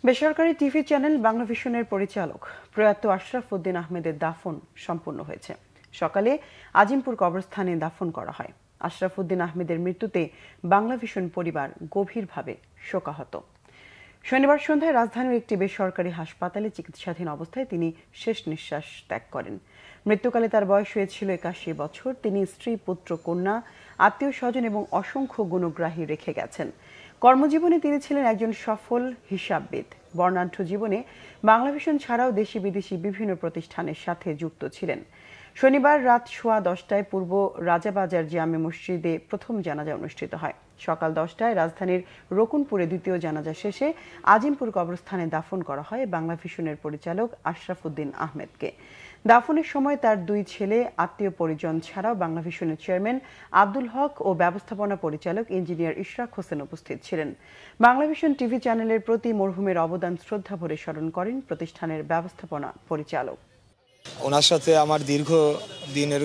বেসরকারি TV channel বাংলাভিশনের পরিচালক প্রয়াত আশরাফ উদ্দিন আহমেদের দাফন সম্পন্ন হয়েছে। সকালে আজিমপুর কবরস্থানে দাফন করা হয়। আশরাফ উদ্দিন আহমেদের মৃত্যুতে বাংলাভিশন পরিবার গভীরভাবে শোকাহত। শনিবার সন্ধ্যায় রাজধানীর একটি বেসরকারি হাসপাতালে চিকিৎসাধীন অবস্থায় তিনি শেষ নিঃশ্বাস ত্যাগ করেন। মৃত্যুকালে তার বয়স হয়েছিল ৮১ বছর। তিনি স্ত্রী, পুত্র, কন্যা, আত্মীয় স্বজন এবং অসংখ্য গুণগ্রাহী রেখে গেছেন। কর্মজীবনে তিনি ছিলেন একজন সফল হিসাববিদ। বর্ণাঢ্য জীবনে বাংলাভিশন ছাড়াও দেশি বিদেশি বিভিন্ন প্রতিষ্ঠানের সাথে যুক্ত ছিলেন। শনিবার রাত 10:15টায় পূর্ব রাজাবাজার জামে মসজিদে প্রথম জানাজা অনুষ্ঠিত হয়। সকাল 10টায় রাজধানীর রকুনপুরে দ্বিতীয় জানাজা শেষে আজিমপুর কবরস্থানে দাফন করা হয় বাংলাভিশনের পরিচালক আশরাফ উদ্দিন আহমেদকে। দাফনের সময় তার দুই ছেলে, আত্মীয় পরিজন ছাড়াও বাংলাভিশনের চেয়ারম্যান আব্দুল হক ও ব্যবস্থাপনা পরিচালক ইঞ্জিনিয়ার ইশরাক হোসেন উপস্থিত ছিলেন। বাংলাভিশন টিভি চ্যানেলের প্রতি মরহুমের অবদান শ্রদ্ধা ভরে স্মরণ করেন প্রতিষ্ঠানের ব্যবস্থাপনা পরিচালক। ওনার সাথে আমার দীর্ঘ দিনের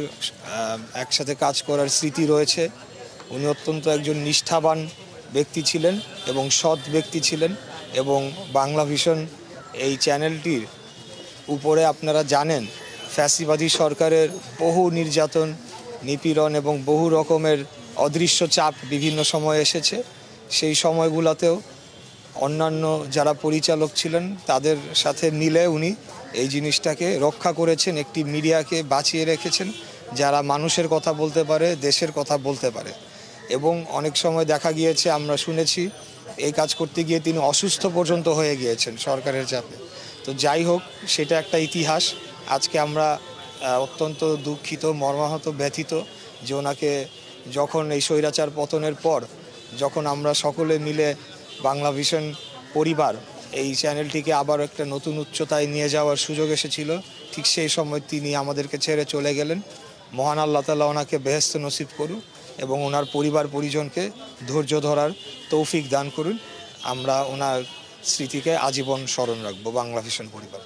একসাথে কাজ করার স্মৃতি রয়েছে। উনি অত্যন্ত একজন নিষ্ঠাবান ব্যক্তি ছিলেন এবং সৎ ব্যক্তি ছিলেন, এবং বাংলাভিশন এই চ্যানেলটির উপরে আপনারা জানেন ফ্যাসিবাদী সরকারের বহু নির্যাতন, নিপীড়ন এবং বহু রকমের অদৃশ্য চাপ বিভিন্ন সময় এসেছে। সেই সময়গুলোতেও অন্যান্য যারা পরিচালক ছিলেন তাদের সাথে মিলে উনি এই জিনিসটাকে রক্ষা করেছেন, একটি মিডিয়াকে বাঁচিয়ে রেখেছেন যারা মানুষের কথা বলতে পারে, দেশের কথা বলতে পারে। এবং অনেক সময় দেখা গিয়েছে, আমরা শুনেছি এই কাজ করতে গিয়ে তিনি অসুস্থ পর্যন্ত হয়ে গিয়েছেন সরকারের চাপে। তো যাই হোক, সেটা একটা ইতিহাস। আজকে আমরা অত্যন্ত দুঃখিত, মর্মাহত, ব্যথিত যে ওনাকে যখন এই স্বৈরাচার পতনের পর যখন আমরা সকলে মিলে বাংলাভিশন পরিবার এই চ্যানেলটিকে আবার একটা নতুন উচ্চতায় নিয়ে যাওয়ার সুযোগ এসেছিল, ঠিক সেই সময় তিনি আমাদেরকে ছেড়ে চলে গেলেন। মহান আল্লাহ তাআলা ওনাকে বেহেশত নসিব করুন এবং ওনার পরিবার পরিজনকে ধৈর্য ধরার তৌফিক দান করুন। আমরা ওনার স্মৃতিকে আজীবন স্মরণ রাখবো বাংলাভিশন পরিবার।